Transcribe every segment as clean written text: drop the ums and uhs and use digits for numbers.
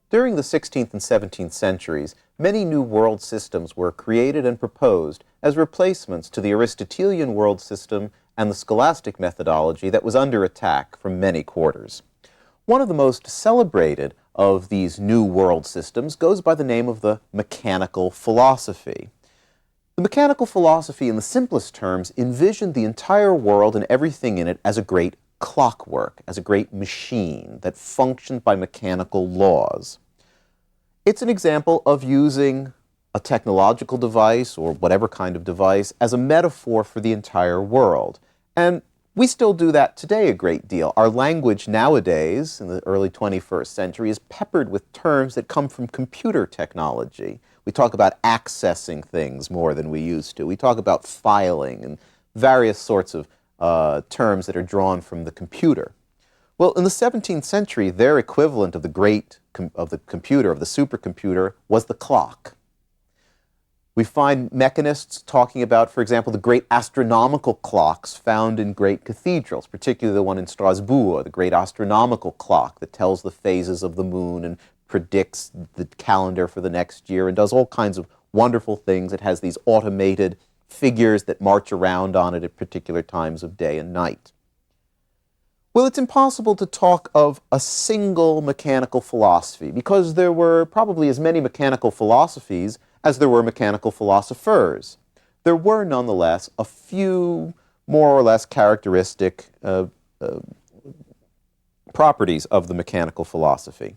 During the 16th and 17th centuries, many new world systems were created and proposed as replacements to the Aristotelian world system and the scholastic methodology that was under attack from many quarters. One of the most celebrated of these new world systems goes by the name of the mechanical philosophy. The mechanical philosophy, in the simplest terms, envisioned the entire world and everything in it as a great clockwork, as a great machine that functioned by mechanical laws. It's an example of using a technological device, or whatever kind of device, as a metaphor for the entire world. And we still do that today a great deal. Our language nowadays, in the early 21st century, is peppered with terms that come from computer technology. We talk about accessing things more than we used to. We talk about filing and various sorts of terms that are drawn from the computer. Well, in the 17th century, their equivalent of the computer, of the supercomputer, was the clock. We find mechanists talking about, for example, the great astronomical clocks found in great cathedrals, particularly the one in Strasbourg, the great astronomical clock that tells the phases of the moon and predicts the calendar for the next year and does all kinds of wonderful things. It has these automated figures that march around on it at particular times of day and night. Well, it's impossible to talk of a single mechanical philosophy because there were probably as many mechanical philosophies as there were mechanical philosophers. There were nonetheless a few more or less characteristic properties of the mechanical philosophy.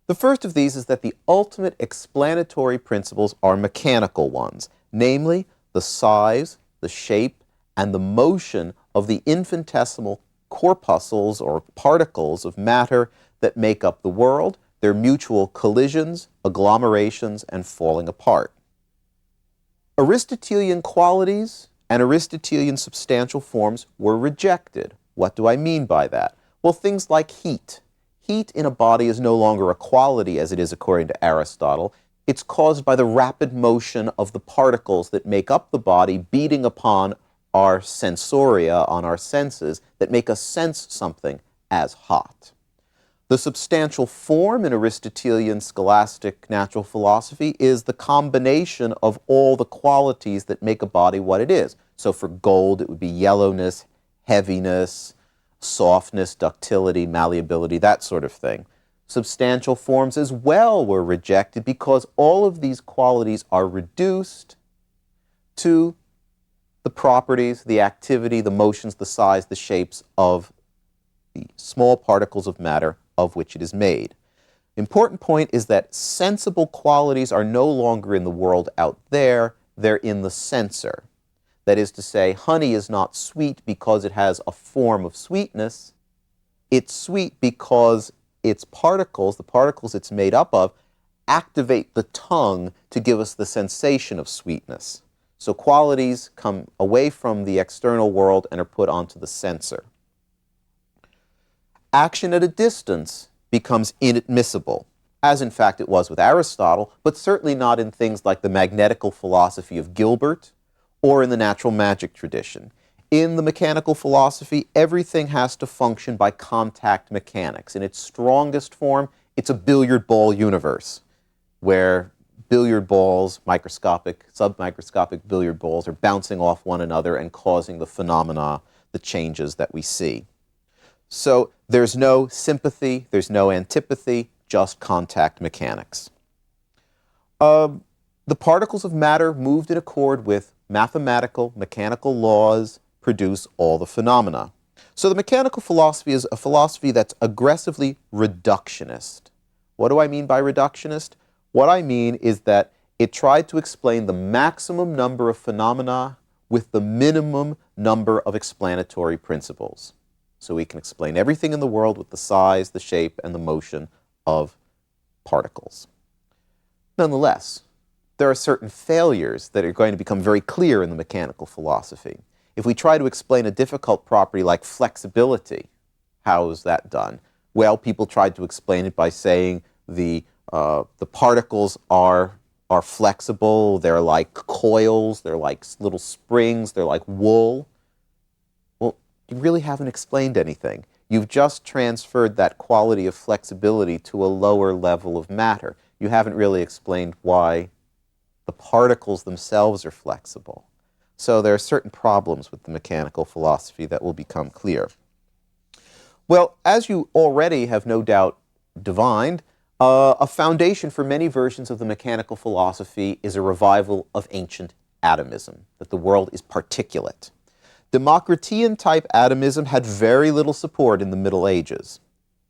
The first of these is that the ultimate explanatory principles are mechanical ones, namely the size, the shape, and the motion of the infinitesimal corpuscles or particles of matter that make up the world, their mutual collisions, agglomerations, and falling apart. Aristotelian qualities and Aristotelian substantial forms were rejected. What do I mean by that? Well, things like heat. Heat in a body is no longer a quality as it is according to Aristotle. It's caused by the rapid motion of the particles that make up the body beating upon our sensoria, on our senses, that make us sense something as hot. The substantial form in Aristotelian scholastic natural philosophy is the combination of all the qualities that make a body what it is. So for gold, it would be yellowness, heaviness, softness, ductility, malleability, that sort of thing. Substantial forms as well were rejected because all of these qualities are reduced to the properties, the activity, the motions, the size, the shapes of the small particles of matter of which it is made. Important point is that sensible qualities are no longer in the world out there, they're in the sensor. That is to say, honey is not sweet because it has a form of sweetness. It's sweet because its particles, the particles it's made up of, activate the tongue to give us the sensation of sweetness. So qualities come away from the external world and are put onto the sensor. Action at a distance becomes inadmissible, as in fact it was with Aristotle, but certainly not in things like the magnetical philosophy of Gilbert or in the natural magic tradition. In the mechanical philosophy, everything has to function by contact mechanics. In its strongest form, it's a billiard ball universe, where billiard balls, microscopic, submicroscopic billiard balls, are bouncing off one another and causing the phenomena, the changes that we see. So there's no sympathy, there's no antipathy, just contact mechanics. The particles of matter moved in accord with mathematical, mechanical laws produce all the phenomena. So the mechanical philosophy is a philosophy that's aggressively reductionist. What do I mean by reductionist? What I mean is that it tried to explain the maximum number of phenomena with the minimum number of explanatory principles. So we can explain everything in the world with the size, the shape, and the motion of particles. Nonetheless, there are certain failures that are going to become very clear in the mechanical philosophy. If we try to explain a difficult property like flexibility, how is that done? Well, people tried to explain it by saying the particles are flexible, they're like coils, they're like little springs, they're like wool. Well, you really haven't explained anything. You've just transferred that quality of flexibility to a lower level of matter. You haven't really explained why the particles themselves are flexible. So there are certain problems with the mechanical philosophy that will become clear. Well, as you already have no doubt divined, a foundation for many versions of the mechanical philosophy is a revival of ancient atomism, that the world is particulate. Democritean-type atomism had very little support in the Middle Ages.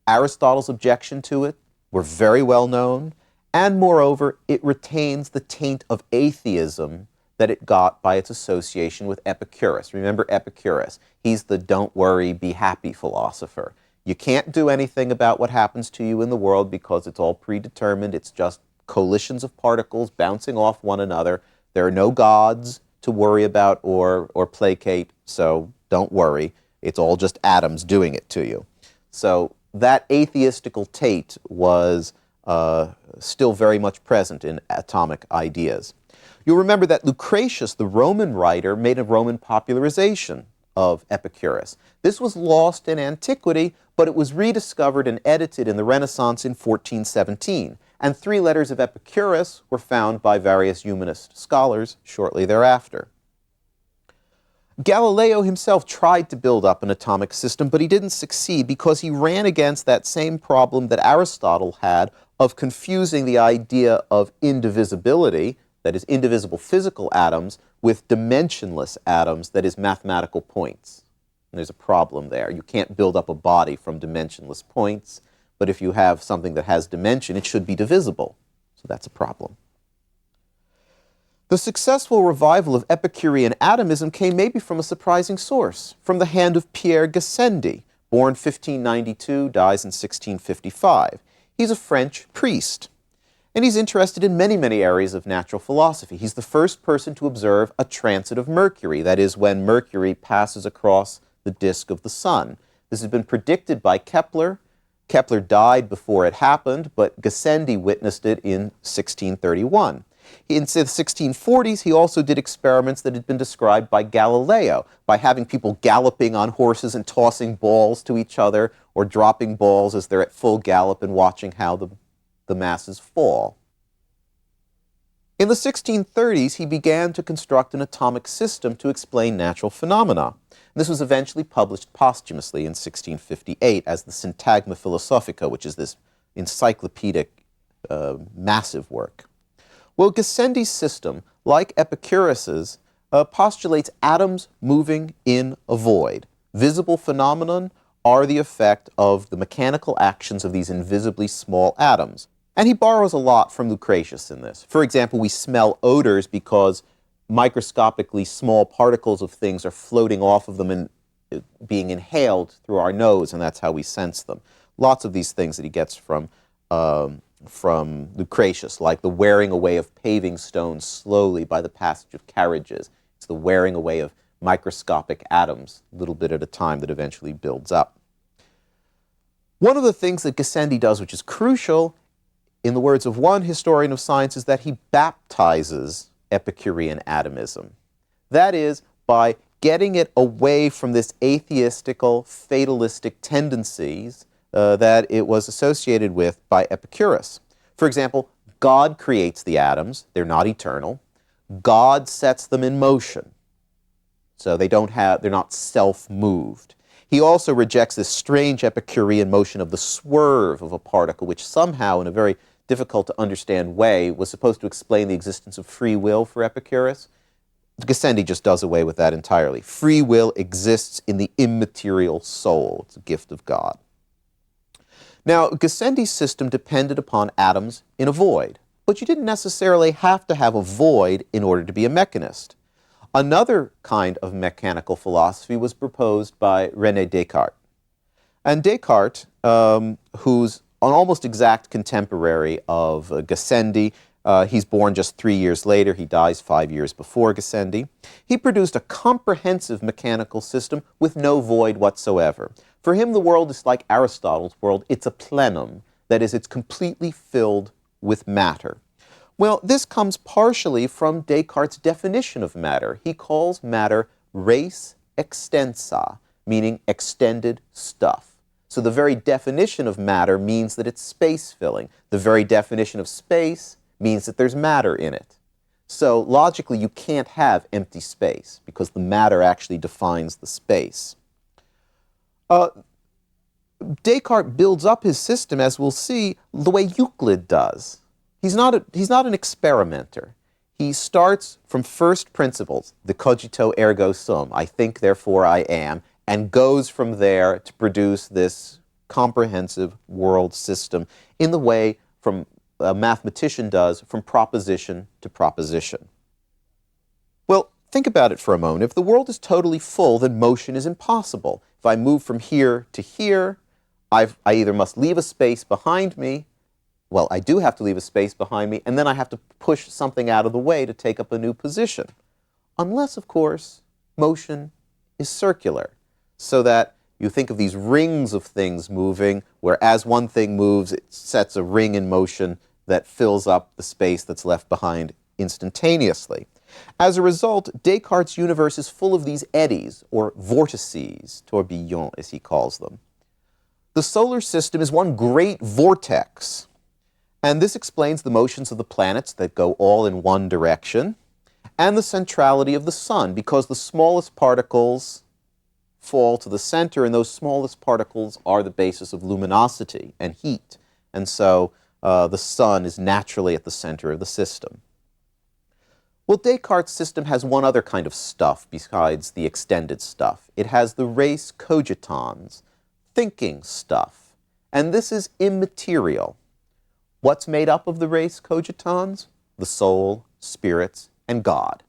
Aristotle's objection to it were very well known, and moreover, it retains the taint of atheism that it got by its association with Epicurus. Remember Epicurus? He's the don't worry, be happy philosopher. You can't do anything about what happens to you in the world because it's all predetermined. It's just coalitions of particles bouncing off one another. There are no gods to worry about or placate, so don't worry. It's all just atoms doing it to you. So that atheistical taint was still very much present in atomic ideas. You'll remember that Lucretius, the Roman writer, made a Roman popularization of Epicurus. This was lost in Antiquity, but it was rediscovered and edited in the Renaissance in 1417. And 3 letters of Epicurus were found by various humanist scholars shortly thereafter. Galileo himself tried to build up an atomic system, but he didn't succeed because he ran against that same problem that Aristotle had of confusing the idea of indivisibility, that is, indivisible physical atoms, with dimensionless atoms, that is, mathematical points. And there's a problem there. You can't build up a body from dimensionless points, but if you have something that has dimension, it should be divisible. So that's a problem. The successful revival of Epicurean atomism came maybe from a surprising source, from the hand of Pierre Gassendi, born 1592, dies in 1655. He's a French priest, and he's interested in many, many areas of natural philosophy. He's the first person to observe a transit of Mercury, that is, when Mercury passes across the disk of the sun. This has been predicted by Kepler. Kepler died before it happened, but Gassendi witnessed it in 1631. In the 1640s, he also did experiments that had been described by Galileo, by having people galloping on horses and tossing balls to each other, or dropping balls as they're at full gallop and watching how the masses fall. In the 1630s, he began to construct an atomic system to explain natural phenomena. This was eventually published posthumously in 1658 as the Syntagma Philosophica, which is this encyclopedic, massive work. Well, Gassendi's system, like Epicurus's, postulates atoms moving in a void. Visible phenomenon are the effect of the mechanical actions of these invisibly small atoms. And he borrows a lot from Lucretius in this. For example, we smell odors because microscopically small particles of things are floating off of them and being inhaled through our nose, and that's how we sense them. Lots of these things that he gets from Lucretius, like the wearing away of paving stones slowly by the passage of carriages. It's the wearing away of microscopic atoms, a little bit at a time, that eventually builds up. One of the things that Gassendi does, which is crucial, in the words of one historian of science, is that he baptizes Epicurean atomism. That is, by getting it away from this atheistical, fatalistic tendencies that it was associated with by Epicurus. For example, God creates the atoms. They're not eternal. God sets them in motion. So they're not self-moved. He also rejects this strange Epicurean motion of the swerve of a particle, which somehow, in a very difficult to understand way, was supposed to explain the existence of free will for Epicurus. Gassendi just does away with that entirely. Free will exists in the immaterial soul. It's a gift of God. Now, Gassendi's system depended upon atoms in a void, but you didn't necessarily have to have a void in order to be a mechanist. Another kind of mechanical philosophy was proposed by René Descartes. And Descartes, who's an almost exact contemporary of Gassendi, he's born just 3 years later, he dies 5 years before Gassendi, he produced a comprehensive mechanical system with no void whatsoever. For him, the world is like Aristotle's world. It's a plenum. That is, it's completely filled with matter. Well, this comes partially from Descartes' definition of matter. He calls matter res extensa, meaning extended stuff. So the very definition of matter means that it's space-filling. The very definition of space means that there's matter in it. So logically, you can't have empty space because the matter actually defines the space. Descartes builds up his system, as we'll see, the way Euclid does. He's not an experimenter. He starts from first principles, the cogito ergo sum, I think, therefore I am, and goes from there to produce this comprehensive world system in the way from a mathematician does from proposition to proposition. Well, think about it for a moment. If the world is totally full, then motion is impossible. If I move from here to here, I either must leave a space behind me, well, I do have to leave a space behind me, and then I have to push something out of the way to take up a new position. Unless, of course, motion is circular, so that you think of these rings of things moving, where as one thing moves, it sets a ring in motion that fills up the space that's left behind instantaneously. As a result, Descartes' universe is full of these eddies, or vortices, tourbillons, as he calls them. The solar system is one great vortex, and this explains the motions of the planets that go all in one direction, and the centrality of the sun, because the smallest particles fall to the center, and those smallest particles are the basis of luminosity and heat. And so the sun is naturally at the center of the system. Well, Descartes' system has one other kind of stuff besides the extended stuff. It has the res cogitans, thinking stuff. And this is immaterial. What's made up of the res cogitans? The soul, spirits, and God.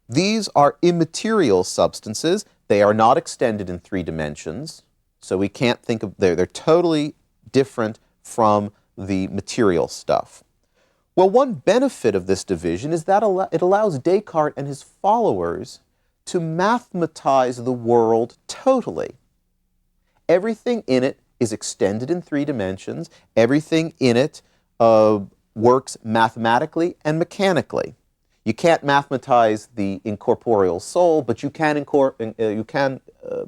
These are immaterial substances. They are not extended in 3 dimensions, so we can't think of, they're totally different from the material stuff. Well, one benefit of this division is that it allows Descartes and his followers to mathematize the world totally. Everything in it is extended in 3 dimensions. Everything in it works mathematically and mechanically. You can't mathematize the incorporeal soul, but you can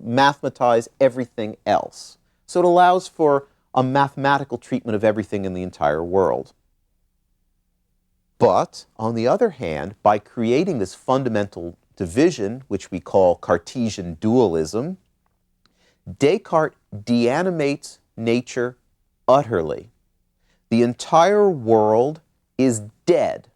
mathematize everything else. So it allows for a mathematical treatment of everything in the entire world. But, on the other hand, by creating this fundamental division, which we call Cartesian dualism, Descartes deanimates nature utterly. The entire world is dead.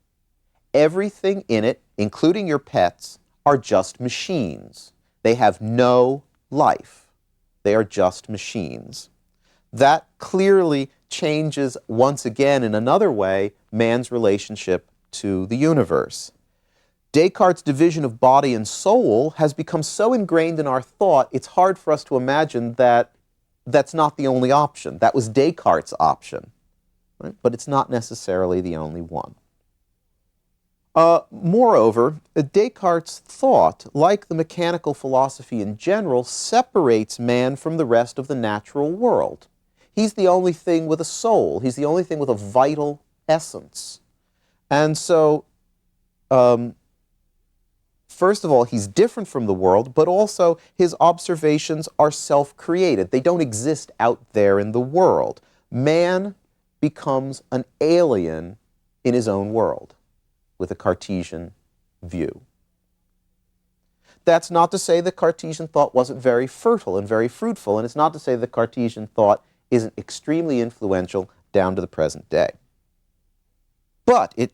Everything in it, including your pets, are just machines. They have no life. They are just machines. That clearly changes, once again, in another way, man's relationship to the universe. Descartes' division of body and soul has become so ingrained in our thought, it's hard for us to imagine that that's not the only option. That was Descartes' option, right? But it's not necessarily the only one. Moreover, Descartes' thought, like the mechanical philosophy in general, separates man from the rest of the natural world. He's the only thing with a soul. He's the only thing with a vital essence. And so, first of all, he's different from the world, but also his observations are self-created. They don't exist out there in the world. Man becomes an alien in his own world with a Cartesian view. That's not to say that Cartesian thought wasn't very fertile and very fruitful, and it's not to say that Cartesian thought isn't extremely influential down to the present day. But it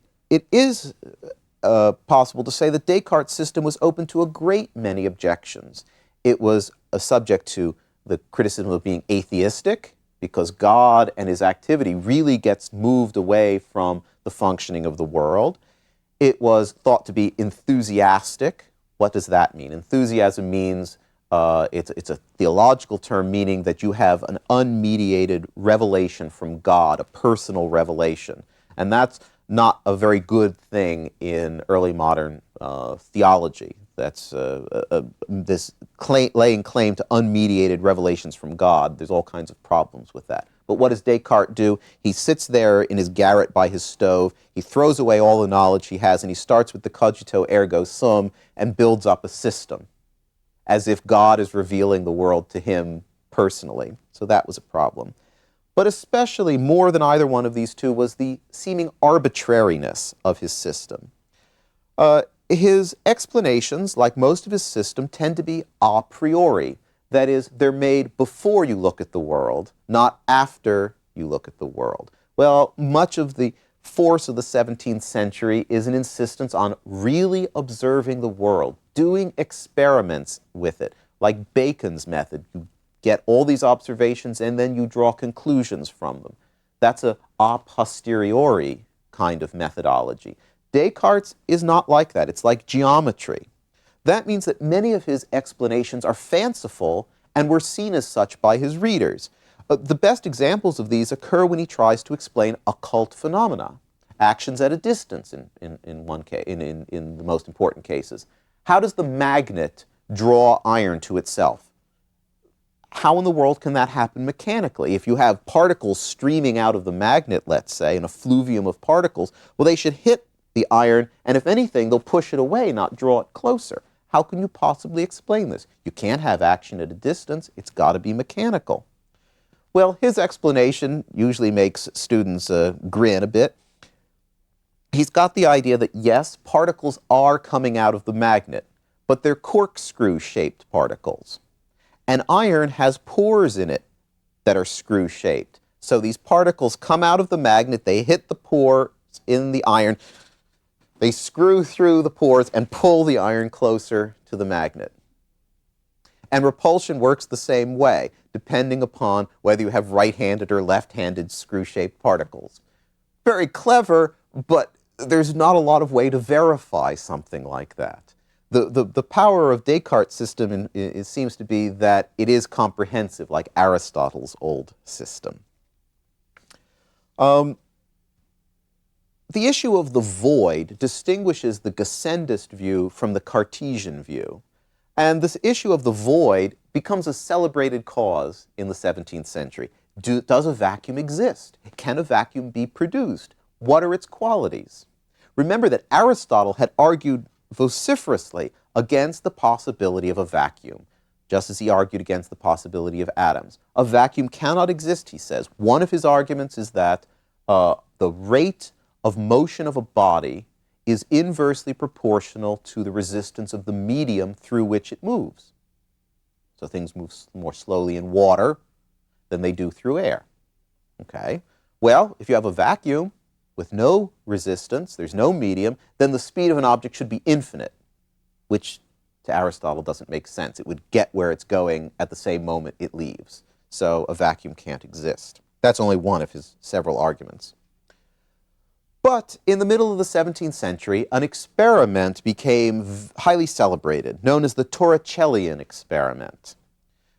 is possible to say that Descartes' system was open to a great many objections. It was subject to the criticism of being atheistic, because God and his activity really gets moved away from the functioning of the world. It was thought to be enthusiastic. What does that mean? Enthusiasm means, it's a theological term meaning that you have an unmediated revelation from God, a personal revelation. And that's not a very good thing in early modern theology. That's this laying claim to unmediated revelations from God. There's all kinds of problems with that. But what does Descartes do? He sits there in his garret by his stove, he throws away all the knowledge he has, and he starts with the cogito ergo sum and builds up a system, as if God is revealing the world to him personally, so that was a problem. But especially more than either one of these two was the seeming arbitrariness of his system. His explanations, like most of his system, tend to be a priori. That is, they're made before you look at the world, not after you look at the world. Well, much of the force of the 17th century is an insistence on really observing the world, doing experiments with it, like Bacon's method. You get all these observations and then you draw conclusions from them. That's a posteriori kind of methodology. Descartes is not like that. It's like geometry. That means that many of his explanations are fanciful and were seen as such by his readers. The best examples of these occur when he tries to explain occult phenomena, actions at a distance in the most important cases. How does the magnet draw iron to itself? How in the world can that happen mechanically? If you have particles streaming out of the magnet, let's say, in a fluvium of particles, well, they should hit the iron, and if anything, they'll push it away, not draw it closer. How can you possibly explain this? You can't have action at a distance. It's got to be mechanical. Well, his explanation usually makes students grin a bit. He's got the idea that, yes, particles are coming out of the magnet, but they're corkscrew-shaped particles. And iron has pores in it that are screw-shaped. So these particles come out of the magnet, they hit the pores in the iron, they screw through the pores and pull the iron closer to the magnet. And repulsion works the same way, depending upon whether you have right-handed or left-handed screw-shaped particles. Very clever, but there's not a lot of way to verify something like that. The power of Descartes' system seems to be that it is comprehensive, like Aristotle's old system. The issue of the void distinguishes the Gassendi view from the Cartesian view. And this issue of the void becomes a celebrated cause in the 17th century. Does a vacuum exist? Can a vacuum be produced? What are its qualities? Remember that Aristotle had argued vociferously against the possibility of a vacuum, just as he argued against the possibility of atoms. A vacuum cannot exist, he says. One of his arguments is that the rate of motion of a body is inversely proportional to the resistance of the medium through which it moves. So things move more slowly in water than they do through air. Okay? Well, if you have a vacuum with no resistance, there's no medium, then the speed of an object should be infinite, which to Aristotle doesn't make sense. It would get where it's going at the same moment it leaves. So a vacuum can't exist. That's only one of his several arguments. But in the middle of the 17th century, an experiment became highly celebrated, known as the Torricellian experiment.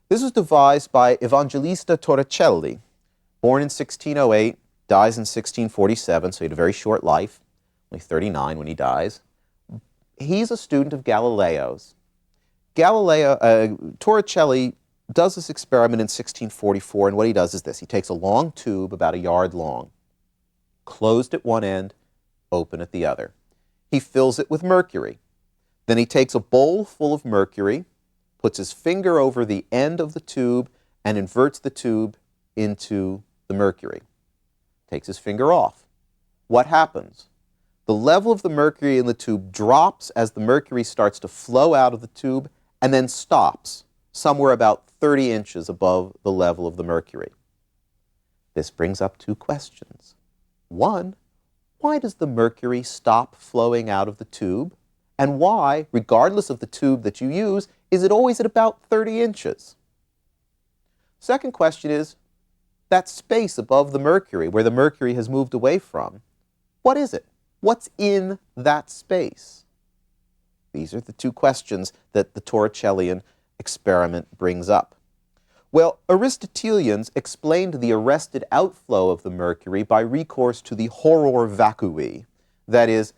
This was devised by Evangelista Torricelli, born in 1608, dies in 1647, so he had a very short life, only 39 when he dies. He's a student of Galileo's. Torricelli does this experiment in 1644, and what he does is this. He takes a long tube, about a yard long, closed at one end, open at the other. He fills it with mercury. Then he takes a bowl full of mercury, puts his finger over the end of the tube, and inverts the tube into the mercury. Takes his finger off. What happens? The level of the mercury in the tube drops as the mercury starts to flow out of the tube and then stops somewhere about 30 inches above the level of the mercury. This brings up two questions. One, why does the mercury stop flowing out of the tube? And why, regardless of the tube that you use, is it always at about 30 inches? Second question is, that space above the mercury, where the mercury has moved away from, what is it? What's in that space? These are the two questions that the Torricellian experiment brings up. Well, Aristotelians explained the arrested outflow of the mercury by recourse to the horror vacui, that is,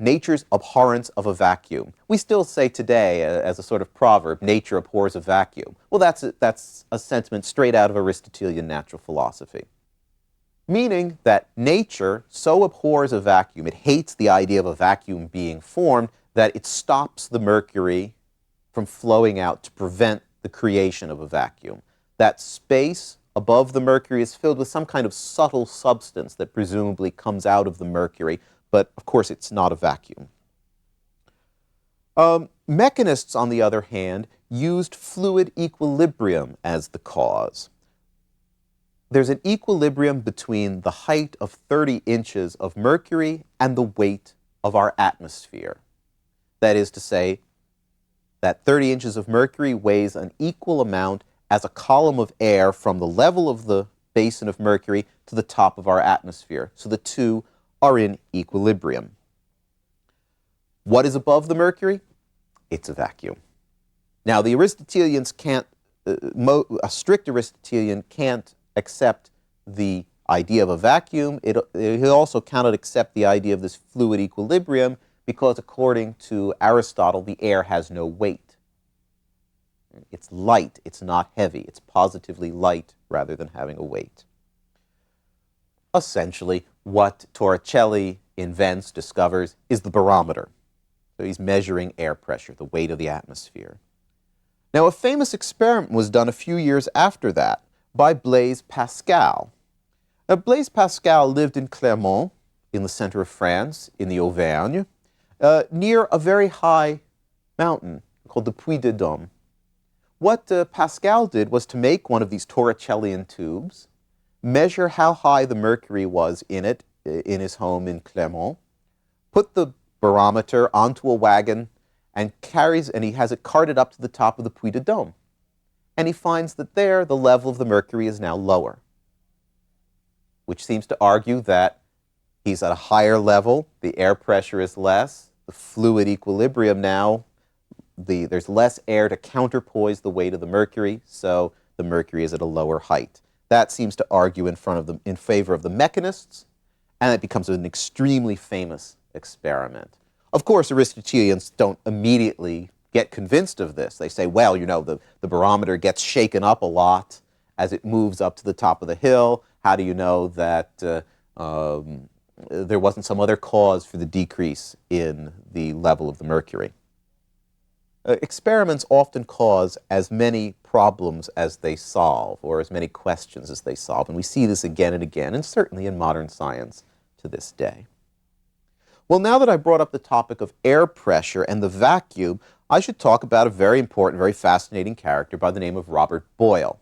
nature's abhorrence of a vacuum. We still say today, as a sort of proverb, nature abhors a vacuum. Well, that's a sentiment straight out of Aristotelian natural philosophy. Meaning that nature so abhors a vacuum, it hates the idea of a vacuum being formed, that it stops the mercury from flowing out to prevent the creation of a vacuum. That space above the mercury is filled with some kind of subtle substance that presumably comes out of the mercury, but of course it's not a vacuum. Mechanists, on the other hand, used fluid equilibrium as the cause. There's an equilibrium between the height of 30 inches of mercury and the weight of our atmosphere. That is to say, that 30 inches of mercury weighs an equal amount as a column of air from the level of the basin of mercury to the top of our atmosphere. So the two are in equilibrium. What is above the mercury? It's a vacuum. Now, the Aristotelians can't, a strict Aristotelian can't accept the idea of a vacuum. He also cannot accept the idea of this fluid equilibrium because, according to Aristotle, the air has no weight. It's light, it's not heavy. It's positively light rather than having a weight. Essentially, what Torricelli invents, discovers, is the barometer. So he's measuring air pressure, the weight of the atmosphere. Now, a famous experiment was done a few years after that by Blaise Pascal. Now, Blaise Pascal lived in Clermont, in the center of France, in the Auvergne, near a very high mountain called the Puy de Dôme. What Pascal did was to make one of these Torricellian tubes, measure how high the mercury was in it, in his home in Clermont, put the barometer onto a wagon, and he has it carted up to the top of the Puy de Dôme. And he finds that there, the level of the mercury is now lower, which seems to argue that he's at a higher level, the air pressure is less, the fluid equilibrium now, there's less air to counterpoise the weight of the mercury, so the mercury is at a lower height. That seems to argue in favor of the mechanists, and it becomes an extremely famous experiment. Of course, Aristotelians don't immediately get convinced of this. They say, well, you know, the barometer gets shaken up a lot as it moves up to the top of the hill. How do you know that there wasn't some other cause for the decrease in the level of the mercury? Experiments often cause as many problems as they solve, or as many questions as they solve. And we see this again and again, and certainly in modern science to this day. Well, now that I brought up the topic of air pressure and the vacuum, I should talk about a very important, very fascinating character by the name of Robert Boyle.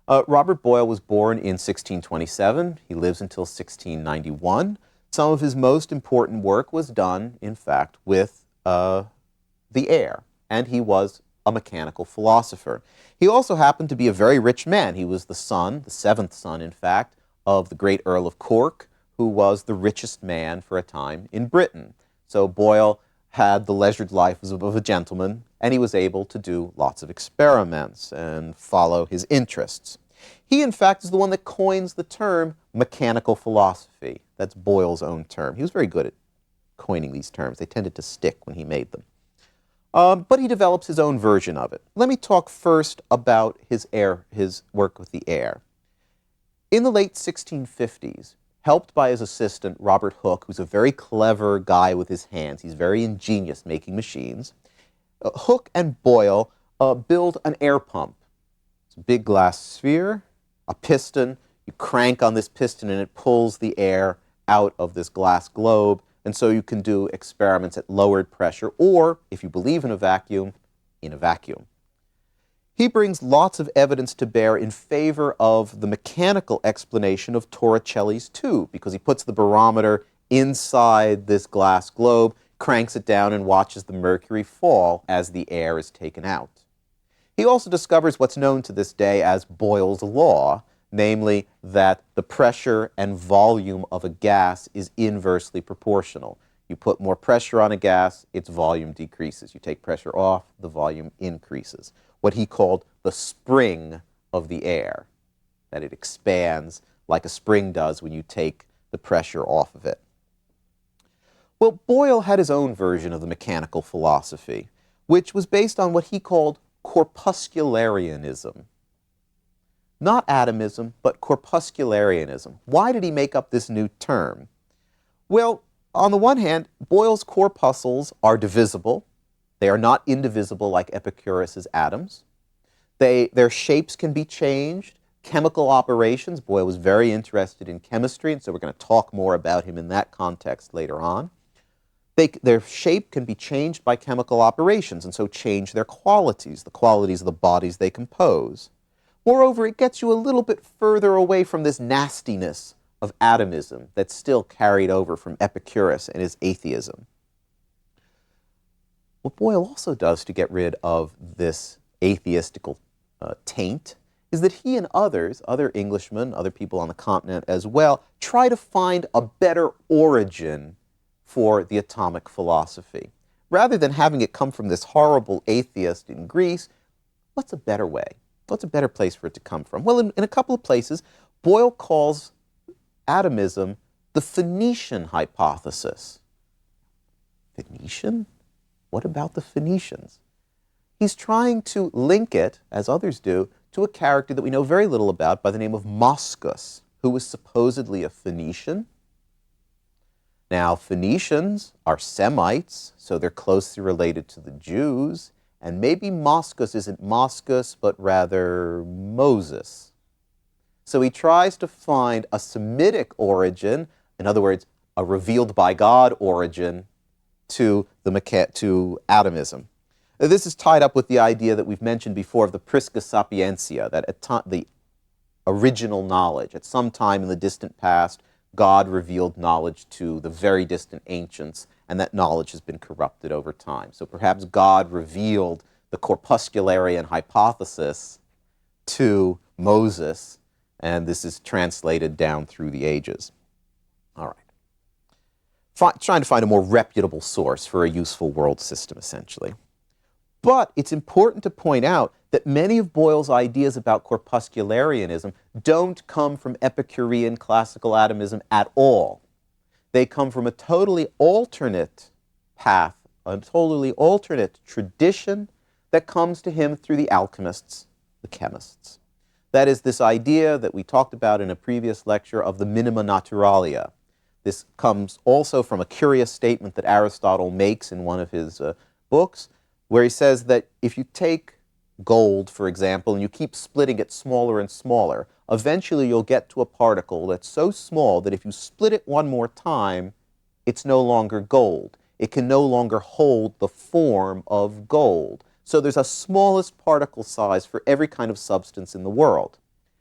Robert Boyle was born in 1627. He lives until 1691. Some of his most important work was done, in fact, with the air, and he was a mechanical philosopher. He also happened to be a very rich man. He was the son, the seventh son, in fact, of the great Earl of Cork, who was the richest man for a time in Britain. So Boyle had the leisured life of a gentleman, and he was able to do lots of experiments and follow his interests. He, in fact, is the one that coins the term mechanical philosophy. That's Boyle's own term. He was very good at coining these terms. They tended to stick when he made them. But he develops his own version of it. Let me talk first about his work with the air. In the late 1650s, helped by his assistant, Robert Hooke, who's a very clever guy with his hands, he's very ingenious making machines, Hooke and Boyle build an air pump. It's a big glass sphere, a piston. You crank on this piston and it pulls the air out of this glass globe. And so you can do experiments at lowered pressure, or, if you believe in a vacuum, in a vacuum. He brings lots of evidence to bear in favor of the mechanical explanation of Torricelli's tube, because he puts the barometer inside this glass globe, cranks it down, and watches the mercury fall as the air is taken out. He also discovers what's known to this day as Boyle's law, namely that the pressure and volume of a gas is inversely proportional. You put more pressure on a gas, its volume decreases. You take pressure off, the volume increases. What he called the spring of the air, that it expands like a spring does when you take the pressure off of it. Well, Boyle had his own version of the mechanical philosophy, which was based on what he called corpuscularianism. Not atomism, but corpuscularianism. Why did he make up this new term? Well, on the one hand, Boyle's corpuscles are divisible. They are not indivisible like Epicurus's atoms. Their shapes can be changed. Chemical operations, Boyle was very interested in chemistry, and so we're going to talk more about him in that context later on. Their shape can be changed by chemical operations, and so change their qualities, the qualities of the bodies they compose. Moreover, it gets you a little bit further away from this nastiness of atomism that's still carried over from Epicurus and his atheism. What Boyle also does to get rid of this atheistical taint is that he and others, other Englishmen, other people on the continent as well, try to find a better origin for the atomic philosophy. Rather than having it come from this horrible atheist in Greece, what's a better way? What's a better place for it to come from? Well, in a couple of places, Boyle calls atomism the Phoenician hypothesis. Phoenician? What about the Phoenicians? He's trying to link it, as others do, to a character that we know very little about by the name of Moschus, who was supposedly a Phoenician. Now, Phoenicians are Semites, so they're closely related to the Jews, and maybe Moschus isn't Moschus, but rather Moses. So he tries to find a Semitic origin, in other words, a revealed by God origin to atomism. This is tied up with the idea that we've mentioned before of the Prisca Sapientia, that the original knowledge. At some time in the distant past, God revealed knowledge to the very distant ancients, and that knowledge has been corrupted over time. So perhaps God revealed the corpuscularian hypothesis to Moses, and this is translated down through the ages. All right. Trying to find a more reputable source for a useful world system, essentially. But it's important to point out that many of Boyle's ideas about corpuscularianism don't come from Epicurean classical atomism at all. They come from a totally alternate path, a totally alternate tradition that comes to him through the alchemists, the chemists. That is this idea that we talked about in a previous lecture of the minima naturalia. This comes also from a curious statement that Aristotle makes in one of his books, where he says that if you take gold, for example, and you keep splitting it smaller and smaller, eventually you'll get to a particle that's so small that if you split it one more time, it's no longer gold. It can no longer hold the form of gold. So there's a smallest particle size for every kind of substance in the world.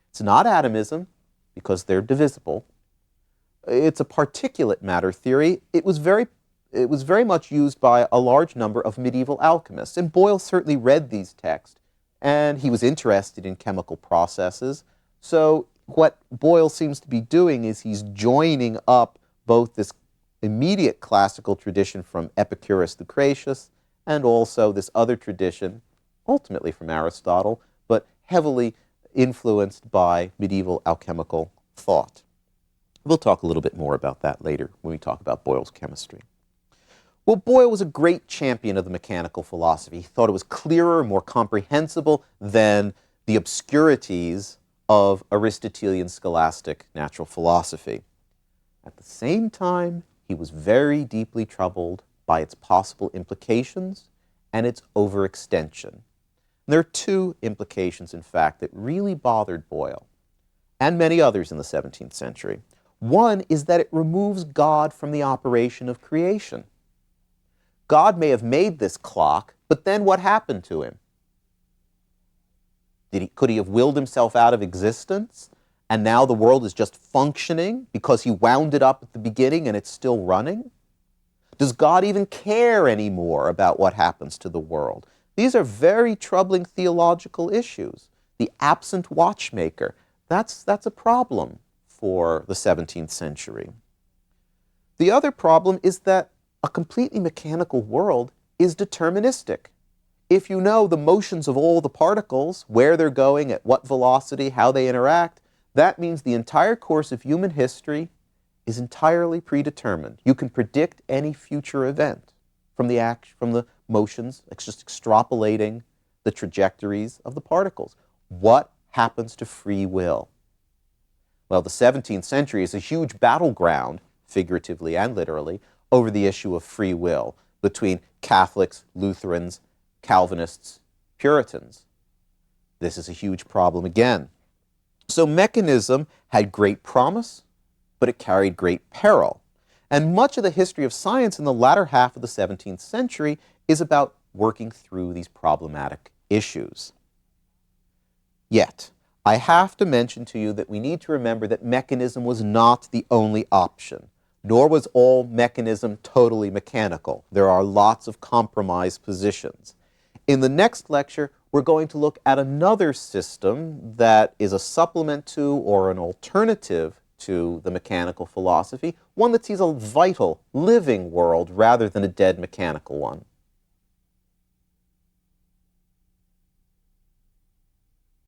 It's not atomism, because they're divisible. It's a particulate matter theory. It was very much used by a large number of medieval alchemists, and Boyle certainly read these texts, and he was interested in chemical processes. So what Boyle seems to be doing is he's joining up both this immediate classical tradition from Epicurus Lucretius and also this other tradition, ultimately from Aristotle, but heavily influenced by medieval alchemical thought. We'll talk a little bit more about that later when we talk about Boyle's chemistry. Well, Boyle was a great champion of the mechanical philosophy. He thought it was clearer, more comprehensible than the obscurities of Aristotelian scholastic natural philosophy. At the same time, he was very deeply troubled by its possible implications and its overextension. And there are two implications, in fact, that really bothered Boyle and many others in the 17th century. One is that it removes God from the operation of creation. God may have made this clock, but then what happened to him? Could he have willed himself out of existence, and now the world is just functioning because he wound it up at the beginning and it's still running? Does God even care anymore about what happens to the world? These are very troubling theological issues. The absent watchmaker, that's a problem for the 17th century. The other problem is that a completely mechanical world is deterministic. If you know the motions of all the particles, where they're going, at what velocity, how they interact, that means the entire course of human history is entirely predetermined. You can predict any future event from the motions, it's just extrapolating the trajectories of the particles. What happens to free will? Well, the 17th century is a huge battleground, figuratively and literally, over the issue of free will between Catholics, Lutherans, Calvinists, Puritans. This is a huge problem again. So mechanism had great promise, but it carried great peril. And much of the history of science in the latter half of the 17th century is about working through these problematic issues. Yet, I have to mention to you that we need to remember that mechanism was not the only option, nor was all mechanism totally mechanical. There are lots of compromise positions. In the next lecture, we're going to look at another system that is a supplement to or an alternative to the mechanical philosophy, one that sees a vital, living world rather than a dead mechanical one.